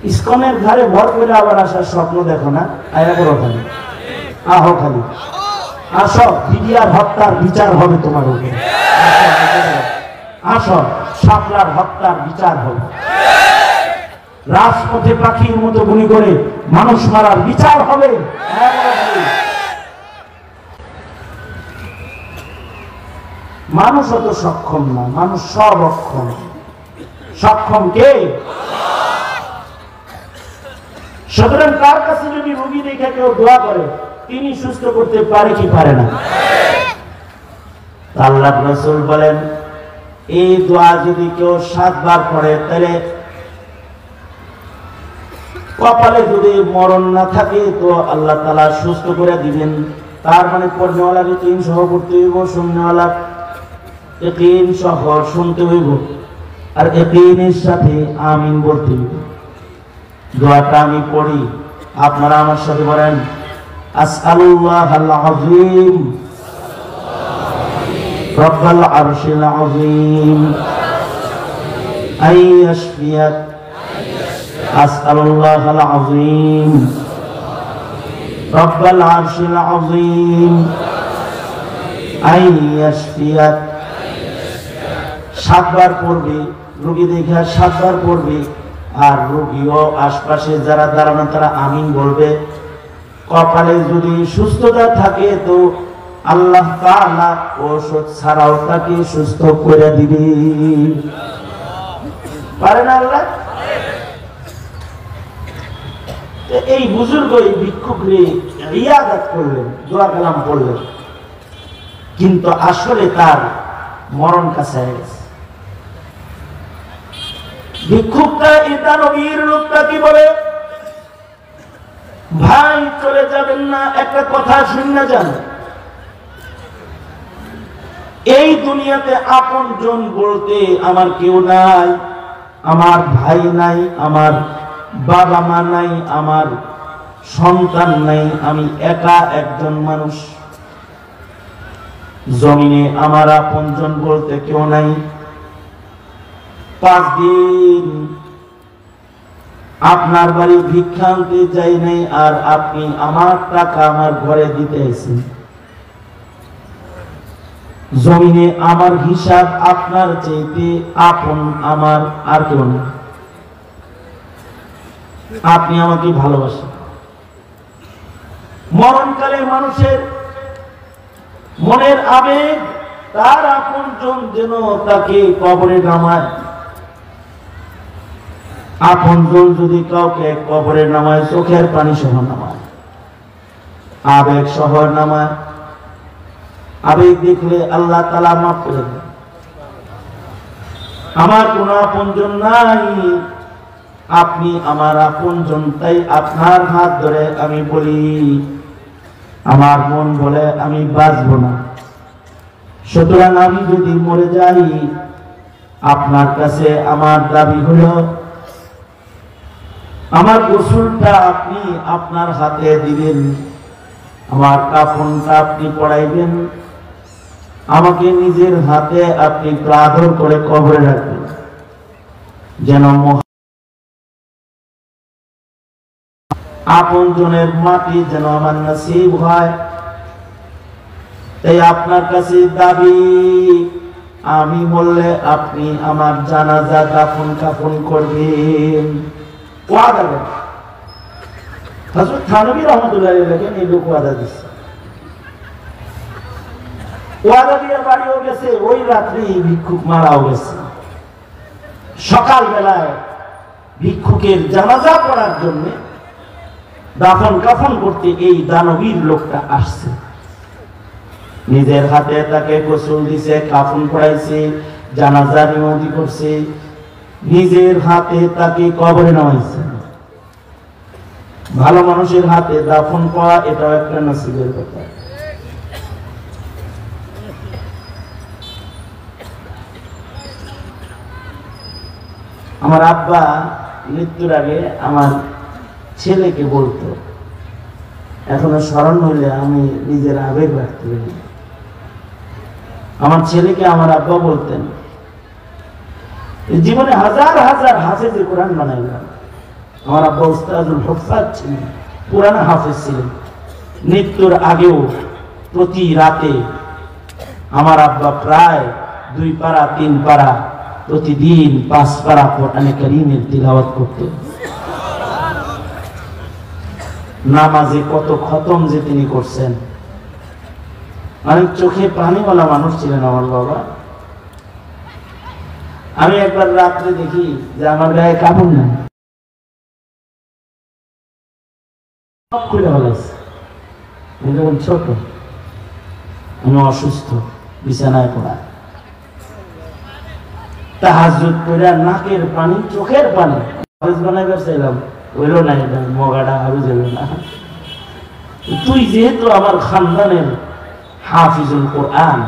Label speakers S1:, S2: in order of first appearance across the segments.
S1: ইসকনের ঘরে ভর করে আবার আসার স্বপ্ন দেখো না, আয়া করো খালি, আহো খালি আসো, বিডিআর হত্যার বিচার হবে তোমার উপরে। আসো, শাপলার হত্যার বিচার হবে, রাজপথে পাখির মতো গুলি করে মানুষ মারার বিচার হবে। মানুষ অত সক্ষম না, মানুষ সব অক্ষম। সক্ষম কে? সুতরাং তার কাছে যদি রোগী দেখে কেউ দোয়া করে, তিনি সুস্থ করতে পারে কি পারে না? আল্লাহ রাসূল বলেন, এই দোয়া যদি কেউ 7 বার পড়ে, তাহলে কপালে যদি মরণ না থাকে তো আল্লাহ তাআলা সুস্থ করে দিবেন। তার মানে পড়নেওয়ালা ইয়াকিন সহ পড়তে হইব, শুননেওয়ালা ইয়াকিন সহ শুনতে হইব, আর ইয়াকিনের সাথে আমিন বলতে হইব। দোয়াটা আমি পড়ি, আপনারা আমার সাথে বলেন, আসআলুল্লাহাল আযীম রব্বাল আরশিল আযীম আইয়াশফিয়াক, আসআলুল্লাহাল আযীম রব্বাল আরশিল আযীম আইয়াশফিয়াক। 7 বার পড়বি, রোগী দেখে 7 বার পড়বি, আর রোগীও আশপাশে যারা দাঁড়ানো তারা আমিন বলবে। কপালে যদি সুস্থতা থাকে তো আল্লাহ তাআলা ওষুধ ছাড়াও তাকে সুস্থ করে দিবে। পারেন আল্লাহ? এই বুজুর্গ এই ভিক্ষুকরে ইয়াদাত করলেন, দোয়া কালাম পড়লেন, কিন্তু আসলে তার মরণ কাছায় গেছে। ভিক্ষুকটা এটা নবীর লোকটা কি বলে, ভাই চলে যাবেন না, একটা কথা শুনে যান। এই দুনিয়াতে আপনজন বলতে আমার কেউ নাই, আমার ভাই নাই, আমার বাবা মা নাই, আমার সন্তান নাই, আমি একা একজন মানুষ। জমিনে আমার আপনজন বলতে কেউ নাই। 5 দিন আপনার বাড়ি ভিক্ষা আনতে যাই নাই, আর আপনি আমার টাকা আমার ঘরে দিতে এসেছেন। জমিনে আমার হিসাব আপনার চাইতে আপন আমার আর কেউ না। আপনি আমাকে ভালোবাসেন। মরণকালে মানুষের মনের আবেগ, তার আপনজন যেন তাকে কবরে নামায়। আপনজন যদি কাউকে কবরে নামায়, চোখের পানি সহ নামায়, আবেগ সহ নামায়। আবেগ দেখলে আল্লাহ তাআলা মাফ করে দেন। আমার কোন আপনজন নাই, আপনি আমার আপনজন, তাই আপনার হাত ধরে আমি বলি, আমার মন বলে আমি বাঁচবো না। সুতরাং আমি যদি মরে যাই, আপনার কাছে আমার দাবি হলো, আমার গোসলটা আপনি আপনার হাতে দিবেন, আমার কাফনটা আপনি পড়াইবেন, আমাকে নিজের হাতে আপনি আদর করে কবরে রাখবেন, যেন আপনজনের মাটি যেন আমার নসিব হয়। তাই আপনার কাছে দাবি, আমি বললে আপনি আমার জানাজা দাফন কাফন করবেন। ওয়াদা করেন। হযরত থানভী রাহমাতুল্লাহ আলাইহি এই লোক ওয়াদা দিচ্ছে। ওয়াদা দিয়ে বাড়িও গেছে, ওই রাত্রি ভিক্ষুক মারাও গেছে। সকাল বেলায় ভিক্ষুকের জানাজা পড়ার জন্য দাফন কাফন করতে এই দানবীর লোকটা আসছে। নিজের হাতে তাকে গোসল দিছে, কাফন পড়াইছে, জানাজা নিয়তি করছে, নিজের হাতে তাকে কবরে নামাইছে। ভালো মানুষের হাতে দাফন করা এটাও একটা নসিবের কথা। আমার আব্বা মৃত্যুর আগে আমার ছেলেকে বলতো, এখনো স্মরণ হইলে আমি নিজের আবেগ রাখতে পারি। আমার ছেলেকে আমার আব্বা বলতেন, জীবনে হাজার হাজার হাফেজে কোরআন বানাইলাম, আমার আব্বা উস্তাদুল হুফাজ ছিলেন, পুরান হাফেজ ছিলেন। মৃত্যুর আগেও প্রতি রাতে আমার আব্বা প্রায় 2 পারা 3 পারা প্রতিদিন 5 পারা কোরআনে কারীমের তিলাওয়াত করতেন। নামাজে কত খতম যে তিনি করছেন, মানে চোখে পানিওয়ালা মানুষ ছিলেন আমার বাবা। আমি একবার রাত্রে দেখি যে আমার গায়ে কাপড় নাই, খুলে ফেলাইছে। আমি যখন ছোট, আমি অসুস্থ, বিছানায় পড়া, তাহাজ্জুদ পড়া নাকের পানি চোখের পানি বানাই বেরছিলাম, হইল না, এটা মগাটা আরো যাবে না। তুই যেহেতু আমার খানদানের হাফিজুল কোরআন,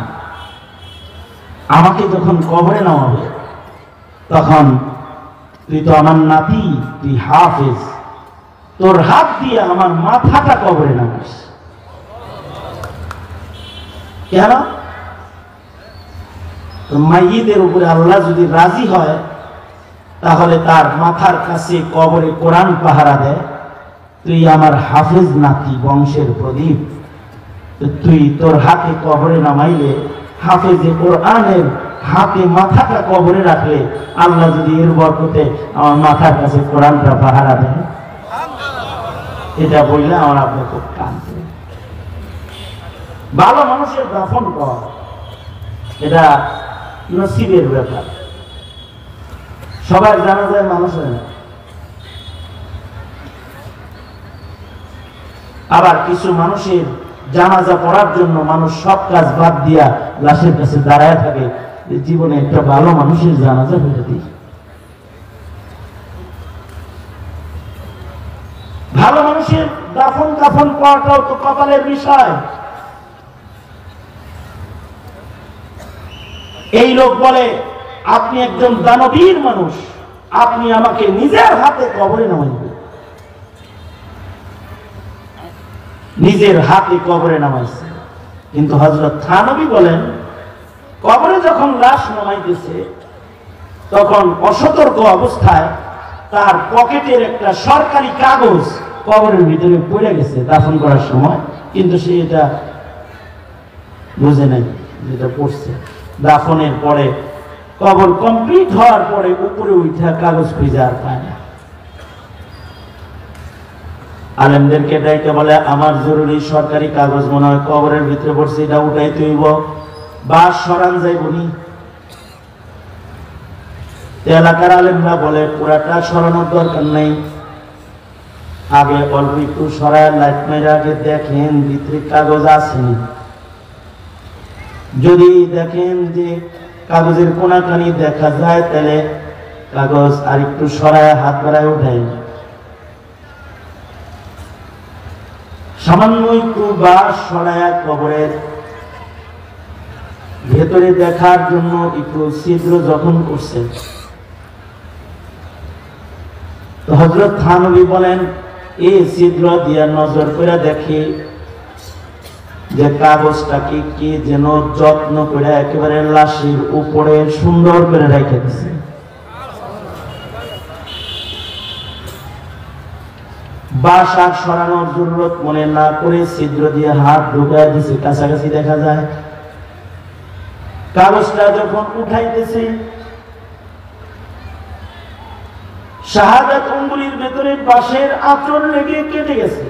S1: আমাকে যখন কবরে নেওয়া হবে তখন তুই তো আমার নাতি, তুই হাফিজ, তোর হাত দিয়ে আমার মাথাটা কবরে নামিস। কেন? মাইয়িতের উপরে আল্লাহ যদি রাজি হয় তাহলে তার মাথার কাছে কবরে কোরআন পাহারা দেয়। তুই আমার হাফেজ নাতি, বংশের প্রদীপ, তুই তোর হাতে কবরে নামাইলে, হাফেজে কোরআনের হাতে মাথাটা কবরে রাখলে আল্লাহ যদি এর বরকতে আমার মাথার কাছে কোরআনটা পাহারা দেয়। এটা বললে আমার আপনার খুব কাঁদবে। ভালো মানুষের দাফন কর, এটা নসিবের ব্যাপার। সবার জানা যায় মানুষ হয় না। আবার কিছু মানুষের জানাজা পড়ার জন্য মানুষ সব কাজ বাদ দিয়া লাশের কাছে দাঁড়ায় থাকে, জীবনে একটা ভালো মানুষের জানাজা হয়ে দিই। ভালো মানুষের দাফন কাফন করাটাও তো কপালের বিষয়। এই লোক বলে আপনি একজন দানবীর মানুষ, আপনি আমাকে নিজের হাতে কবরে নামাইবেন। নিজের হাতে কবরে নামাইছে, কিন্তু হযরত থানবী বলেন কবরে যখন লাশ নামাইতেছে তখন অসতর্ক অবস্থায় তার পকেটের একটা সরকারি কাগজ কবরের ভিতরে পড়ে গেছে দাফন করার সময়, কিন্তু সে এটা বুঝে নাই যেটা পড়ছে। দাফনের পরে কবর কমপ্লিট হওয়ার পরে উপরে উঠা কাগজ খুঁজে আর পায় না। আলেমদেরকে ডাইকে বলে আমার জরুরি সরকারি কাগজ মনে হয় কবরের ভিতরে পড়ছে, এটা উঠাইতে হইব, বাস সরান যাইবনি। এলাকার আলেমরা বলে পুরাটা সরানোর দরকার নেই, আগে অল্প একটু সরায় লাইট মেরে আগে দেখেন ভিতরে কাগজ আসেনি। যদি দেখেন যে কাগজের কোনাকানি দেখা যায় তাহলে কাগজ আর একটু সরায় হাত বাড়ায় উঠাই। সামান্য একটু বাস সরায়া কবরের ভেতরে দেখার জন্য একটু ছিদ্র যখন করছে, তো হযরত থানবী বলেন এই ছিদ্র দিয়া নজর করে দেখে যে কাগজটাকে কি যেন যত্ন করে একেবারে লাশের উপরে সুন্দর করে রেখে দিছে। বাস আর সরানোর জরুরত মনে না করে ছিদ্র দিয়ে হাত ঢুকায় দিছে, কাছাকাছি দেখা যায়। কাগজটা যখন উঠাইতেছে শাহাদাত অঙ্গুলির ভেতরে বাঁশের আঁচড় লেগে কেটে গেছে,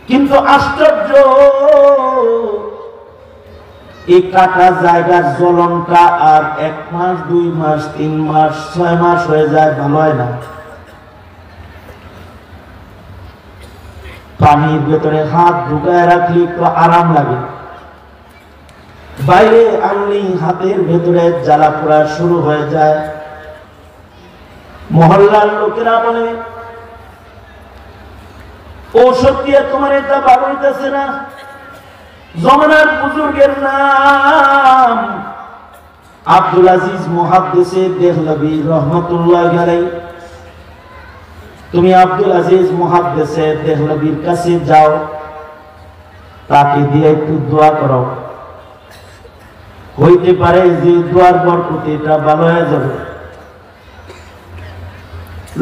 S1: কিন্তু আশ্চর্য এই কাটা জায়গার জ্বলনটা আর 1 মাস 2 মাস 3 মাস 6 মাস হয়ে যায়, ভালো হয় না। পানির ভেতরে হাত ঢুকায় রাখলে একটু আরাম লাগে, বাইরে আনলি হাতের ভেতরে জ্বালা পোড়া শুরু হয়ে যায়। মহল্লার লোকেরা বলে ও সত্যি তোমার এটা ভালো হইতেছে না। জমানার বুজুর্গের নাম আব্দুল আজিজ মুহাদ্দিসে দেহলভী রহমাতুল্লাহ আলাইহি। তুমি আব্দুল আজিজ মুহাদ্দিসে দেহলভীর কাছে যাও, তাকে দিয়ে একটু দোয়া করো, হইতে পারে যে দোয়ার বরকতে এটা ভালো হয়ে যাবে।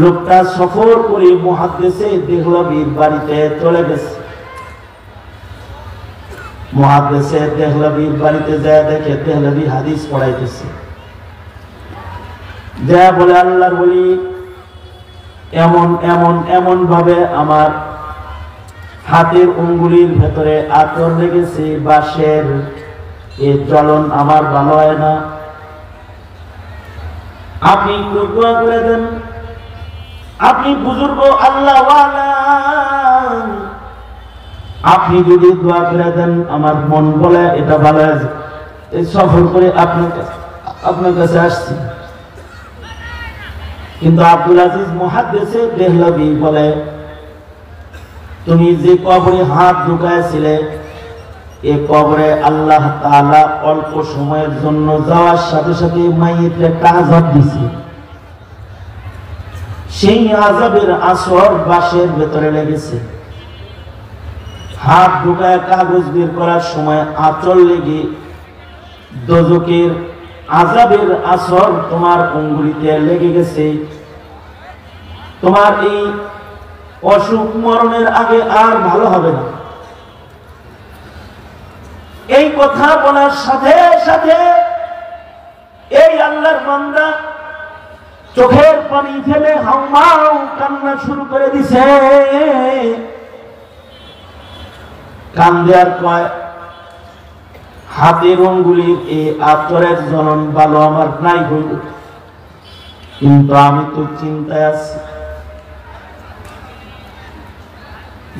S1: লোকটা সফর করে মুহাদ্দিসে দেহলভীর বাড়িতে চলে গেছে। মুহাদ্দিসে দেহলভীর বাড়িতে যায়, দেখে দেহলভী হাদিস পড়াইতেছে। যা বলে, আল্লাহর বলি এমন এমন এমন ভাবে আমার হাতের আঙ্গুলের ভেতরে আতর লেগেছে, বাঁশের এর জ্বলন আমার ভালো হয় না, আপনি দোয়া করে দেন। আপনি বুজুর্গ আল্লাহ ওয়ালা, আপনি যদি দোয়া করে দেন আমার মন বলে এটা ভালো আছে, এই সফর করে আপনার কাছে আসছি। কিন্তু আব্দুল আজিজ মুহাদ্দিসে দেহলভী বলে, তুমি যে কবরে হাত ঢুকাইছিলে এই কবরে আল্লাহ তাআলা অল্প সময়ের জন্য যাওয়ার সাথে সাথে মাইয়িতকে একটা আযাব দিছে। সেই আযাবের আসর বাঁশের ভেতরে লেগেছে। হাত ঢুকায় কাগজ বের করার সময় আঁচল লেগে দোজকের আযাবের আসর তোমার আঙ্গুলিতে লেগে গেছে। তোমার এই অসুখ মরণের আগে আর ভালো হবে না। এই কথা বলার সাথে সাথে এই আল্লাহর বান্দা চোখের পানি ফেলে হাউমাউ কান্না শুরু করে দিছে। কান্দে আর কয়, হাতের আঙ্গুলির এই আতরের জ্বলন ভালো আমার নাই হইল, কিন্তু আমি তো চিন্তায় আছি।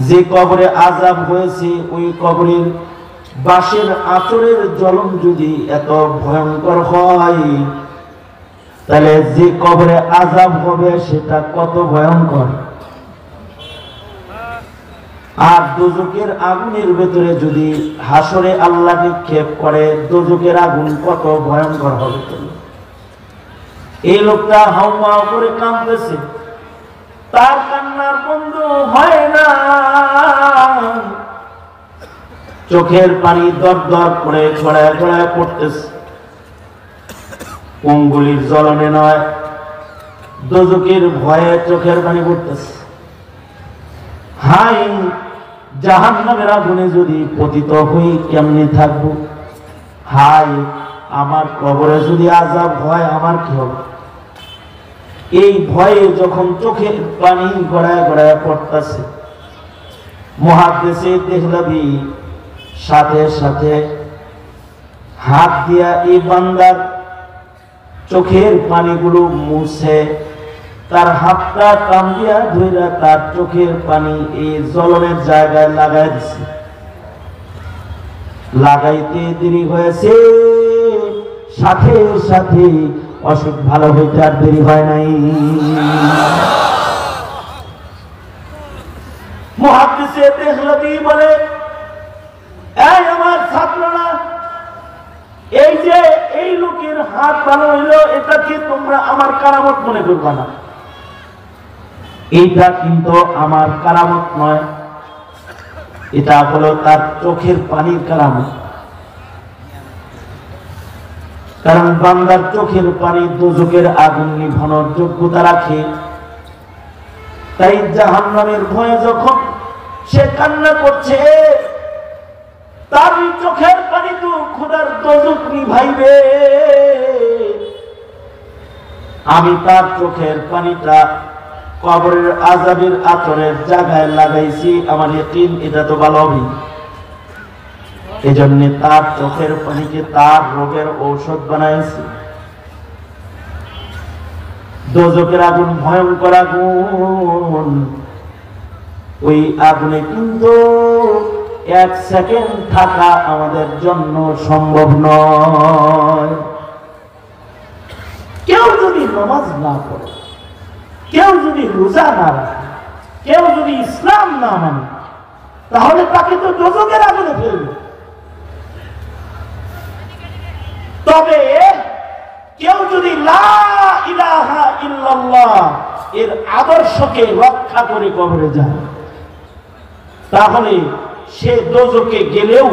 S1: যে কবরে আযাব হয়েছে ওই কবরের বাঁশের আতরের জ্বলন যদি এত ভয়ঙ্কর হয়, তাহলে যে কবরে আযাব হবে সেটা কত ভয়ঙ্কর। আর দোজকের আগুনের ভেতরে যদি হাসরে আল্লাহ নিক্ষেপ করে, দোজকের আগুন কত ভয়ঙ্কর হবে। এই লোকটা হাউমাউ করে কাঁদতেছে, তার কান্নার বন্ধ হয় না। চোখের পানি দর দর করে ছড়ায় ছড়ায় পড়তেছে। আঙ্গুলির জ্বলনে নয়, দোজকের ভয়ে চোখের পানি পড়তেছে। হাই, জাহান্নামের আগুনে যদি পতিত হই কেমনে থাকবো? হাই, আমার কবরে যদি আযাব হয় আমার কি হবে? এই ভয়ে যখন চোখের পানি গড়ায় গড়ায় পড়তেছে, মুহাদ্দিসে দেহলভী সাথে সাথে হাত দিয়া এই বান্দার চোখের পানিগুলো মুছে তার হাতটা কান দিয়া ধইরা তার চোখের পানি এই জ্বলনের জায়গায় লাগাই দিছে। লাগাইতে দেরি হয়েছে, সাথে সাথে অসুখ ভালো হইতে আর দেরি হয় নাই। মুহাদ্দিসে দেহলভী বলে, এই আমার ছাত্ররা, এই যে এই লোকের হাত ভালো হইলো, এটা কি তোমরা আমার কারামত মনে করবা না? এইটা কিন্তু আমার কারামত নয়, এটা হলো তার চোখের পানির কারামত। কারণ বান্দার চোখের পানি দোজকের আগুন নিভানোর যোগ্যতা রাখে। তাই জাহান্নামের ভয়ে যখন সে কান্না করছে, তার চোখের পানি তো খোদার দোজক নিভাইবে। আমি তার চোখের পানিটা কবরের আযাবের আতরের জায়গায় লাগাইছি, আমার ইয়াকিন এটা তো ভালো হবে। এজন্য তার চোখের পানিকে তার রোগের ঔষধ বানাইছি। দোজকের আগুন ভয়ঙ্কর আগুন, ওই আগুনে কিন্তু এক সেকেন্ড থাকা আমাদের জন্য সম্ভব নয়। কেউ যদি নামাজ না পড়ে, কেউ যদি রোজা না রাখে, কেউ যদি ইসলাম না মানে, তাহলে তাকে তো দোজকের আগুনে ফেলবে। তবে কেউ যদি লা ইলাহা ইল্লাল্লাহ এর আদর্শকে রক্ষা করে কবরে যায়, তাহলে সে দোজকে গেলেও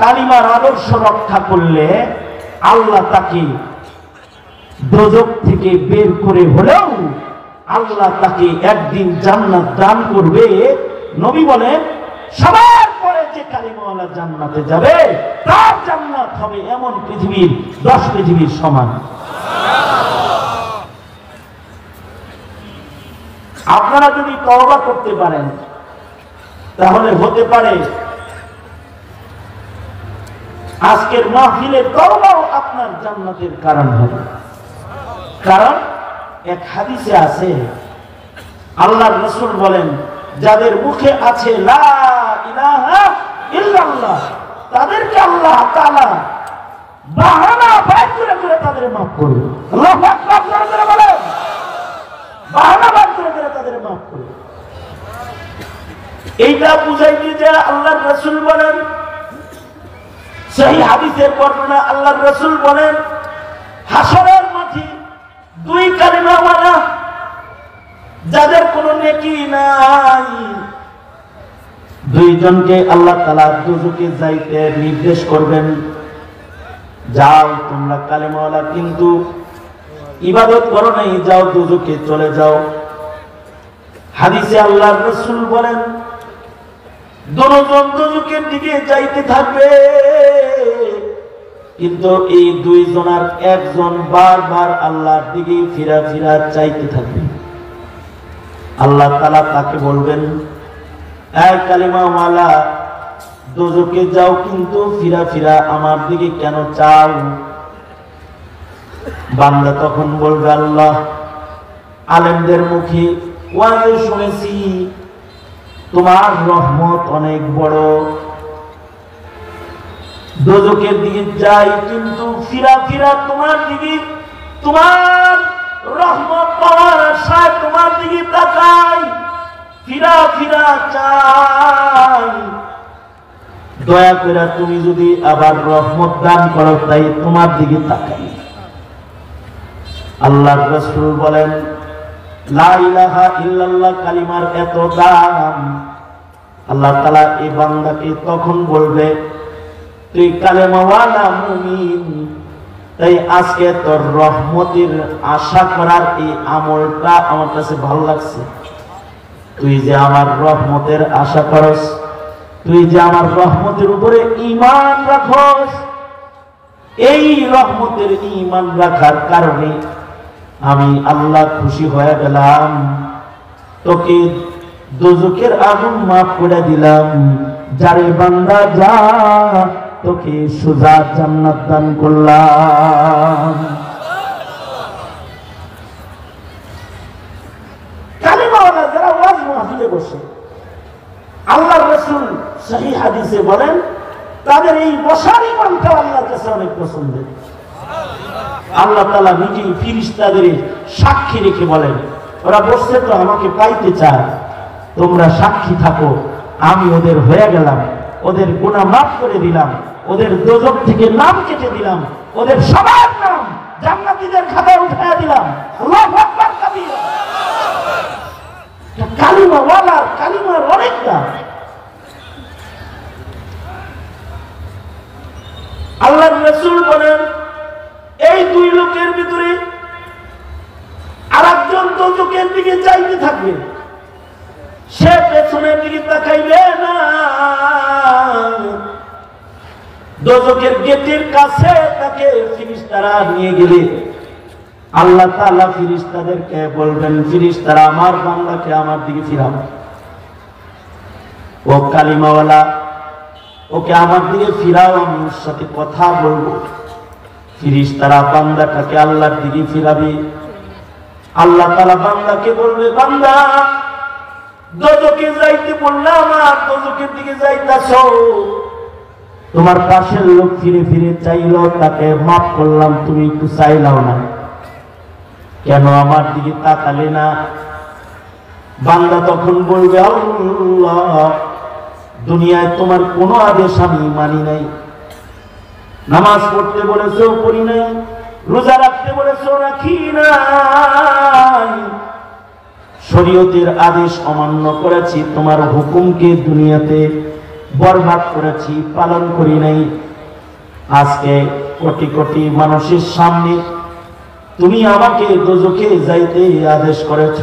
S1: কালিমার আদর্শ রক্ষা করলে আল্লাহ তাকে দোজক থেকে বের করে হলেও আল্লাহ তাকে একদিন জান্নাত দান করবে। নবী বলেন সবার পরে যে কালিমাওয়ালা জান্নাতে যাবে তার জান্নাত হবে এমন পৃথিবীর 10 পৃথিবীর সমান। আপনারা যদি তওবা করতে পারেন তাহলে হতে পারে আজকের মাহফিলের তওবাও আপনার জান্নাতের কারণ হবে। কারণ এক হাদিসে আছে আল্লাহর রাসূল বলেন যাদের মুখে আছে লা ইলাহা ইল্লাল্লাহ তাদেরকে আল্লাহ তাআলা বাহানা বের করে করে তাদের maaf করবে। আল্লাহু আকবার জোরে বলেন, বাহানা বের করে করে তাদের maaf করবে। এইটা বুঝাইতে যে আল্লাহর রাসূল বলেন, সহিহ হাদিসের বর্ণনা আল্লাহর রাসূল বলেন হাসরের মাঠে দুই কালিমাওয়ালা যাদের কোনো নেকি নাই দুইজনকে আল্লাহ তাআলা দুজকে যাইতে নির্দেশ করবেন, যাও তোমরা কালিমাওয়ালা কিন্তু ইবাদত করো নাই, যাও দুজকে চলে যাও। হাদিসে আল্লাহর রাসূল বলেন দুজন দুজকের দিকে যাইতে থাকবে, কিন্তু এই দুইজনের একজন বারবার আল্লাহর দিকে ফিরা ফিরা চাইতে থাকবে। আল্লাহ তাআলা তাকে বলবেন এই কালিমাওয়ালা দুজকে যাও কিন্তু ফিরা ফিরা আমার দিকে কেন চাও? বান্দা তখন বলবে আল্লাহ আলেমদের মুখে ওয়াজে শুনেছি তোমার রহমত অনেক বড়, দোজখের দিকে যাই কিন্তু ফিরা ফিরা তোমার দিকে, তোমার রহমত পাওয়ার আশায় তোমার দিকে তাকাই, ফিরা ফিরা চাই, দয়া করে তুমি যদি আবার রহমত দান করো তাই তোমার দিকে তাকাই। আল্লাহর রাসূল বলেন লা ইলাহা ইল্লাল্লাহ কালিমার এত দাম। আল্লাহ তাআলা এই বান্দাকে তখন বলবে তুই কালেমাওয়ালা মুমিন, তাই আজকে তোর রহমতের আশা করার এই আমলটা আমার কাছে ভালো লাগছে। তুই যে আমার রহমতের আশা করস, তুই যে আমার রহমতের উপরে ঈমান রাখস, এই রহমতের ঈমান রাখার কারণে আমি আল্লাহ খুশি হয়ে গেলাম, তোকে দোজখের আগুন মাফ করে দিলাম। যারে বান্দা যা তোকে সোজা জান্নাত দান করলাম। কালিমাওয়ালা যারা ওয়াজ মাহফিলে বসে আল্লাহর রাসূল সহিহ হাদিসে বলেন তাদের এই বসার ইমানটা আল্লাহর কাছে অনেক পছন্দের। আল্লাহ তাআলা নিজেই ফেরেশতাদের সাক্ষী রেখে বলেন ওরা বসছে তো আমাকে পাইতে চায়, তোমরা সাক্ষী থাকো, আমি ওদের হয়ে গেলাম, ওদের গুনাহ মাফ করে দিলাম, ওদের দোজখ থেকে নাম কেটে দিলাম, ওদের সবার নাম জান্নাতীদের খাতায় উঠায়া দিলাম। আল্লাহু আকবার কাবীরা। কালিমা ওয়ালার কালিমার অনেক দাম। আল্লাহর রাসূল বলেন এই দুই লোকের ভিতরে আরেকজন দোজখের দিকে যাইতে থাকবে, সে পেছনের দিকে তাকাইবে না। দোজখের গেটের কাছে তাকে ফেরেশতারা নিয়ে গেলে আল্লাহ তাআলা ফেরেশতাদেরকে বলবেন ফেরেশতারা আমার বান্দাকে আমার দিকে ফিরাও, ও কালিমাওয়ালা ওকে আমার দিকে ফিরাও, আমি ওর সাথে কথা বলবো। ফেরেশতারা বান্দাটাকে আল্লাহর দিকে ফিরাবে। আল্লাহ তাআলা বান্দাকে বলবে বান্দা দোজখে যাইতে বললাম আর দোজখের দিকে যাইতাছো, তোমার পাশের লোক ফিরে ফিরে চাইলো, তাকে মাফ করলাম, তুমি একটু চাইলাও না, কেন আমার দিকে তাকালে না? বান্দা তখন বলবে আল্লাহ দুনিয়ায় তোমার কোনো আদেশ আমি মানি নাই, নামাজ পড়তে বলেছো পড়ি নাই, রোজা রাখতে বলেছো রাখি নাই, শরীয়তের আদেশ অমান্য করেছি, তোমার হুকুমকে দুনিয়াতে বরবাদ করেছি, পালন করি নাই। আজকে কোটি কোটি মানুষের সামনে তুমি আমাকে দোজখে যাইতে আদেশ করেছ।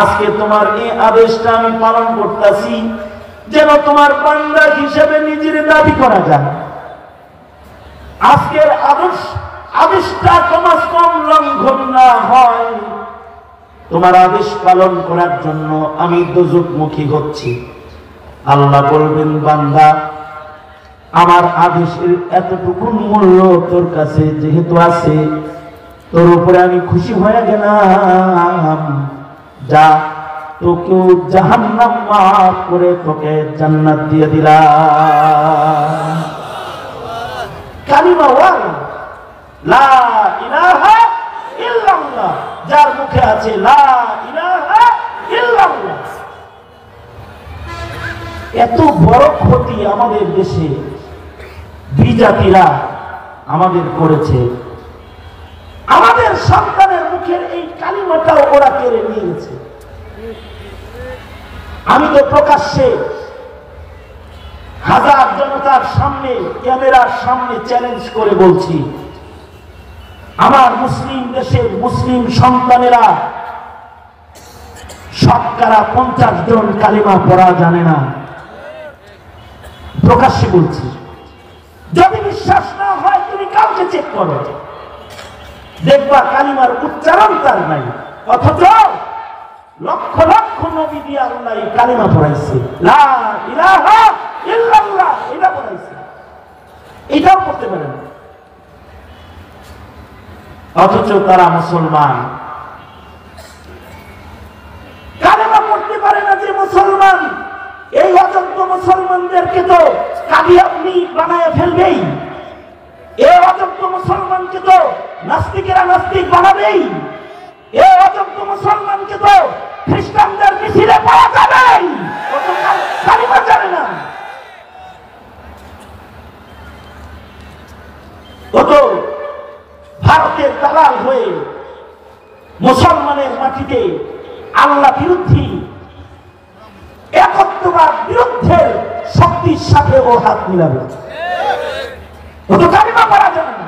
S1: আজকে তোমার এই আদেশটা আমি পালন করতেছি, যেন তোমার বান্দা হিসেবে নিজের দাবি করা যায়। আজকের আদেশটা কমাস কম লঙ্ঘন না হয়, তোমার আদেশ পালন করার জন্য আমি দোজখমুখী হচ্ছি। আল্লাহ বলবেন, বান্দা, আমার আদেশের এতটুকু মূল্য তোর কাছে যেহেতু আছে, তোর উপরে আমি খুশি হয়ে গেলাম। যা, তোকেও জাহান্নাম মাফ করে তোকে জান্নাত দিয়ে দিলাম। কালিমা ওয়ালা লা ইলাহা ইল্লাল্লাহ, যার মুখে আছে লা ইলাহা ইল্লাল্লাহ। এত বড় ক্ষতি আমাদের দেশে বিজাতিরা আমাদের করেছে। আমাদের সন্তানের মুখের এই কালিমাটাও ওরা কেড়ে নিয়েছে। আমি তো প্রকাশ্যে হাজার জনতার সামনে, ক্যামেরার সামনে চ্যালেঞ্জ করে বলছি, আমার মুসলিম দেশের মুসলিম সন্তানেরা শতকরা 50 জন কালিমা পড়া জানে না। প্রকাশ্যে বলছি, যদি বিশ্বাস না হয় তুমি কাউকে চেক করো, দেখবা কালিমার উচ্চারণ তার নাই, অথচ লক্ষ লক্ষ নবী দিয়ে আল্লাহ কালিমা পড়াইছে, লা ইলাহা ইল্লাল্লাহ, এটা পড়াইছে। এটাও করতে পারে না, অথচ তারা মুসলমান। কালিমা পড়তে পারে না যে মুসলমান, এই অযোগ্য মুসলমানদেরকে তো কাদিয়ানি বানায় ফেলবেই। এই অযোগ্য মুসলমানকে তো নাস্তিকেরা নাস্তিক বানাবেই। এই অযোগ্য মুসলমানকে তো খ্রিস্টানদের মিছিলে পাওয়া যাবেই। কালিমা জানে না, কত ভারতের দালাল হয়ে মুসলমানের মাটিতে আল্লাহ বিরোধী একত্ববাদ বিরুদ্ধের শক্তির সাথে ও হাত মিলাবে। ও তো কালিমা পড়া জানে না,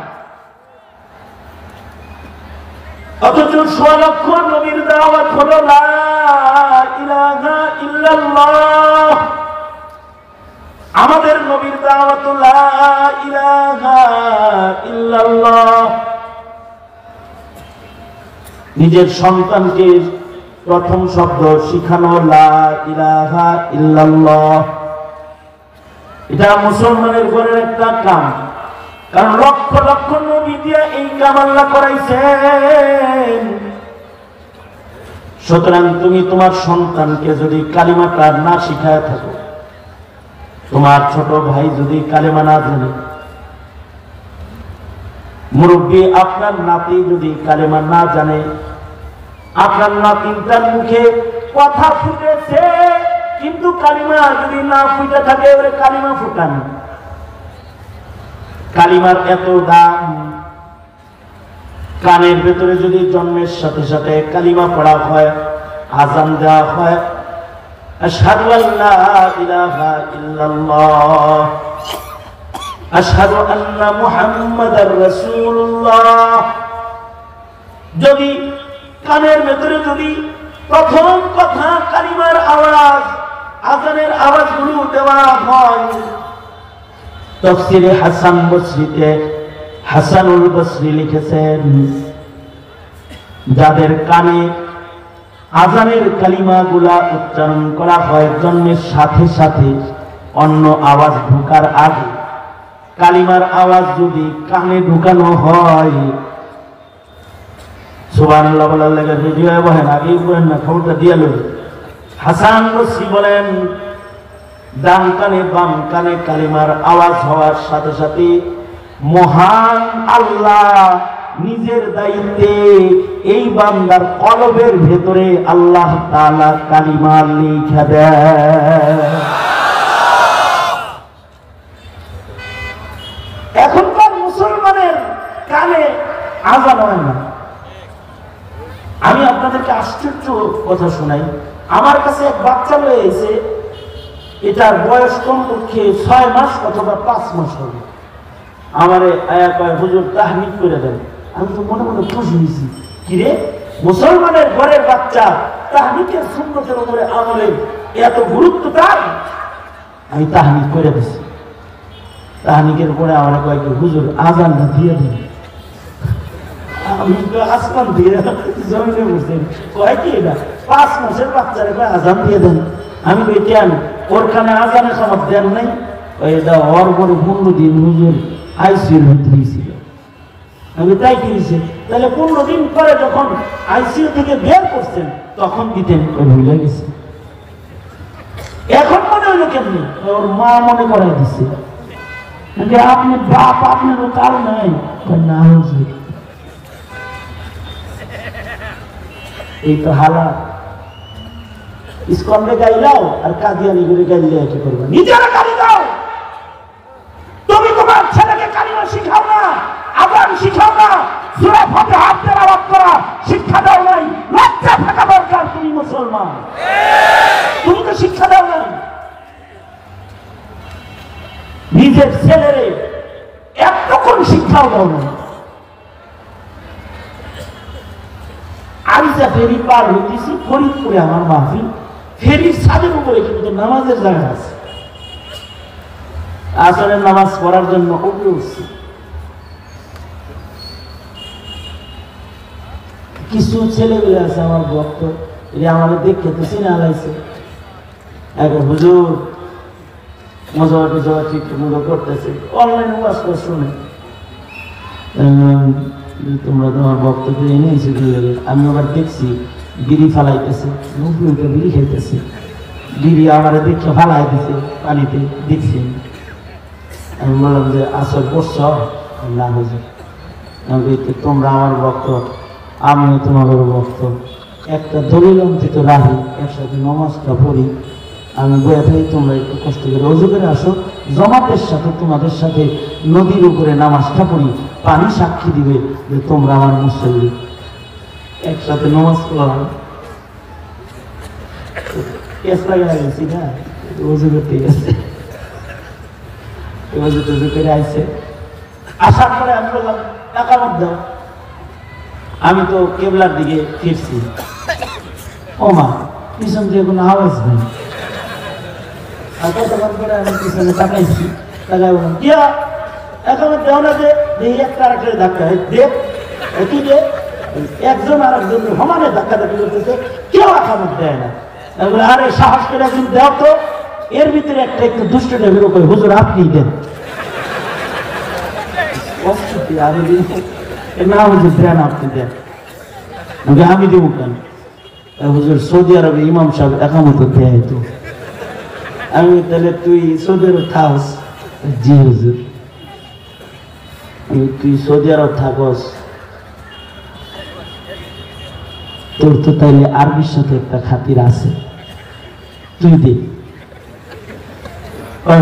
S1: অথচ 100 লক্ষ নবীর দাওয়াত হলো লা ইলাহা ইল্লাল্লাহ। আমাদের নবীর দাওয়াত লা ইলাহা ইল্লাল্লাহ। নিজের সন্তানকে প্রথম শব্দ শিখানো লা ইলাহা ইল্লাল্লাহ। এটা মুসলমানের ঘরের একটা কাম, কারণ লক্ষ লক্ষ নবী দিয়ে এই কাম আল্লাহ করাইছেন। সুতরাং তুমি তোমার সন্তানকে যদি কালিমাটা না শিখায় থাকো, তোমার ছোট ভাই যদি কালিমা না জানে, মুরব্বী আপনার নাতি যদি কালিমা না জানে, আপনার নাতিনটার মুখে কথা ফুটেছে কিন্তু কালিমা যদি না ফুটে থাকে, ওরে কালিমা ফুটান। কালিমার এত দাম, কানের ভেতরে যদি জন্মের সাথে সাথে কালিমা পড়া হয়, আযান দেওয়া হয়, আশহাদু আল্লা ইলাহা ইল্লাল্লাহ, আশহাদু আন্না মুহাম্মাদার রাসূলুল্লাহ, যদি কানের ভেতরে যদি প্রথম কথা কালিমার আওয়াজ, আযানের আওয়াজগুলো দেওয়া হয়, তাফসীরে হাসান বসরিতে হাসানুল বসরি লিখেছেন, যাদের কানে আযানের কালিমাগুলা উচ্চারণ করা হয় জন্মের সাথে সাথে অন্য আওয়াজ ঢোকার আগে কালিমার আওয়াজ যদি কানে ঢুকানো হয়, সুবহানাল্লাহ বলার লাগে ভিডিও বহেন, আগেই বলেন না, খবরটা দিয়ে লই। হাসান বসরি বলেন, ডান কানে বাম কানে কালিমার আওয়াজ হওয়ার সাথে সাথে মহান আল্লাহ নিজের দায়িত্বে এই বান্দার কলবের ভেতরে আল্লাহ তাআলা কালিমা লিখে দেয়। এখনকার মুসলমানের কানে আযান হয় না। আমি আপনাদেরকে আশ্চর্য কথা শোনাই, আমার কাছে এক বাচ্চা লয়ে এসে, এটার বয়স কমপক্ষে 6 মাস অথবা 5 মাস হবে। আমারে আয়া কয়, হুজুর তাহনিক করে দেন। আমি তো মনে মনে খুশি হয়েছি, কিরে মুসলমানের ঘরের বাচ্চা তাহনিকের সুন্নতের উপরে আমলে এত গুরুত্ব তার। আমি তাহনিক করে দিছি। তাহনিকের পরে আমার কয়েকটি হুজুর আজানটা দিয়ে দেন। আমি আসমান দিয়ে জমিনে বসে কয় কি এটা 5 মাসের বাচ্চার আজান দিয়ে দেন। আমি কই কেন? ওর কানে আজানের সময় দেন নাই। এটা ওর পরে 15 দিন হুজুর আইসিউর ভিতরে ছিল। আমি তাই কিনেছি। তাহলে 15 দিন পরে যখন আইসিইউ থেকে বের করছেন তখন দিতেন। ওই ভুলে গেছে। এখন মনে হলো কেমনি? ওর মা মনে করাই দিচ্ছে, আপনি বাপ, আপনার কারো নাই না হুজুর। এই তো হালা। ইসকনে গাইলাও আর কাদিয়ানি করে গাইলে কি করবে? নিজেরা গালি দাও। তুমি তোমার ছেলেকে কালিমা শিখাও না, আযান শিখাও না, সূরা ফাতিহা তেলাওয়াত করা শিক্ষা দাও নাই। লজ্জা থাকা দরকার। তুমি মুসলমান, তুমি তো শিক্ষা দাও নাই। নিজের ছেলেরে এতক্ষণ শিক্ষাও দাও না। আরিজা ফেরি পার হইতেছি ফরিদপুরে আমার মাহফিল। ফেরির ছাদের উপরে কিন্তু নামাজের জায়গা আছে। আসরের নামাজ পড়ার জন্য উপরে উঠছি। কিছু ছেলেগুলো আছে আমার ভক্ত, এটা আমাদের দেখে তো চিনে আলাইছে। এখন হুজুর মজা ঠিক মজা করতেছে, অনলাইনে ওয়াজ করে শুনে। তোমরা তোমার ভক্তকে এনেছি। আমি আবার দেখছি বিড়ি ফালাইতেছে, নৌকা বিড়ি খাইতেছে। বিড়ি আমার দেখে ফালাই দিছে পানিতে, দেখছি। আমি বললাম যে আসর করছ না হুজুর? তোমরা আমার ভক্ত, আমিও তোমাদের ভক্ত। একটা দলিল অন্তিত রাখি, একসাথে নমাজটা পড়ি। আমি বইয়া থাকি, তোমরা একটু কষ্ট করে অজু করে আসো। জমাতের সাথে তোমাদের সাথে নদীর উপরে নামাজটা পড়ি। পানি সাক্ষী দিবে যে তোমরা আমার মুসল্লি। একসাথে নমাজ পড়লাম। গেছি না, অজু করতে গেছে। অজু টজু করে আইসে। আসার পরে আমি বললাম একামত দাও। আমি তো কেবলার দিকে ফিরছি। ও মা, পিছন দিয়ে কোনো আওয়াজ নেই। তখন করে আমি পিছনে তাকাইছি। তাকাই বললাম কিয়া একামত দেও না যে? একটা আরেকটা ধাক্কা দেখ, কি যে একজন আর একজন সমানে ধাক্কা ধাক্কি করতেছে, কেউ একামত দেয় না। আরে সাহস করে একজন দেও তো। এর ভিতরে একটা একটু দুষ্ট টাইপের করে হুজুর আপনি দেন। না হুজুর দেন, আপনি দেন। আমি দেবো কেন? হুজুর সৌদি আরবে ইমাম সাহেব একামত দেয় তো। আমি তাহলে তুই সৌদি আরব থাকস? জি হুজুর। তুই সৌদি আরব থাকস, তোর তো তাইলে আরবির সাথে একটা খাতির আছে, তুই দে।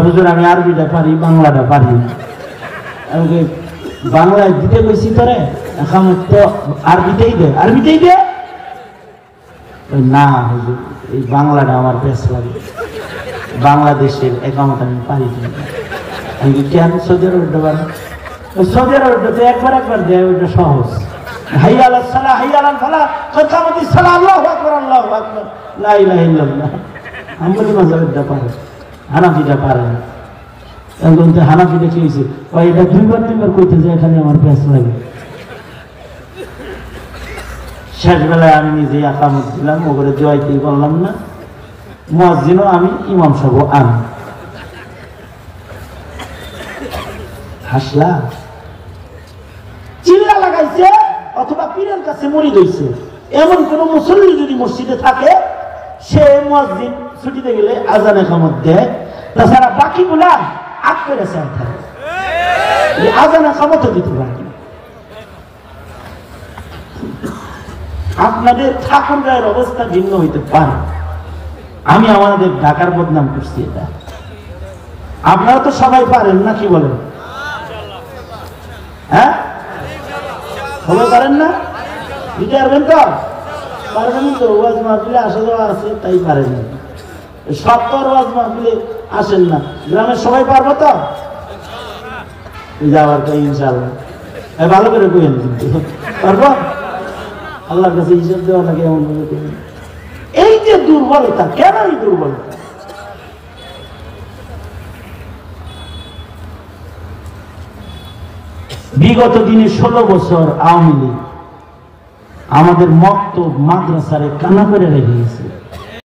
S1: হুজুর আমি আরবিটা পারি, বাংলাটা পারি না। আমি বাংলায় দিতে কইছি তোরে, এখন তো আরবিতেই দে। আরবিতেই দে না হুজুর, এই বাংলাটা আমার বেশ লাগে। বাংলাদেশের একামত আমি পারি না। আমি কেন সৌদি আরবটা পারি? সৌদি আরবটা তো একবার দেয়, ওইটা সহজ। হাইয়া আলাস সালাহ, হাইয়া আলাল ফালাহ, কদ কামাতিস সালাহ, আল্লাহু আকবার, আল্লাহু আকবার, লা ইলাহা ইল্লাল্লাহ। হাম্বলি মাযহাবটা পারে, হানাফিটা পারে না। এখন তো হানাফিটা কি হয়েছে? এটা দুইবার কইতে যায়, এখানে আমার পেঁচ লাগে। শেষ বেলায় আমি নিজে একামত দিলাম, ওপরে জয়তেই বললাম না। মুয়াজ্জিনও আমি, ইমাম সাহেবও আমি। হাসলা, চিল্লা লাগাইছে অথবা পীরের কাছে মরিদ হইছে, এমন কোন মুসল্লি যদি মসজিদে থাকে, সে মুয়াজ্জিন ছুটিতে গেলে আজান একামত দেয়। তাছাড়া বাকিগুলা আগ করে চায় থাকে, আজান একামতও দিতে পারে না। আপনাদের ঠাকুর গায়ের অবস্থা ভিন্ন হইতে পারে। আমি আমাদের ঢাকার বদনাম করছি, এটা আপনারা তো সবাই পারেন না, কি বলেন? হ্যাঁ, সবাই পারেন না? দিতে পারবেন তো? পারবেন তো? ওয়াজ মাহফিলে আসা যাওয়া আছে, তাই পারেন না। সত্তর ওয়াজ মাহফিলে আসেন না, গ্রামের সবাই পারবো তো? যাওয়ার তো ইনশাআল্লাহ। ভালো করে বইয়েন কিন্তু পারবো আল্লাহর কাছে হিসাব দেওয়া লাগে এমন ভাবে। এই যে দুর্বলতা, কেন এই দুর্বলতা? বিগত দিনে 16 বছর আওয়ামী লীগ আমাদের মক্তব মাদ্রাসারে কানা করে রেখে গেছে।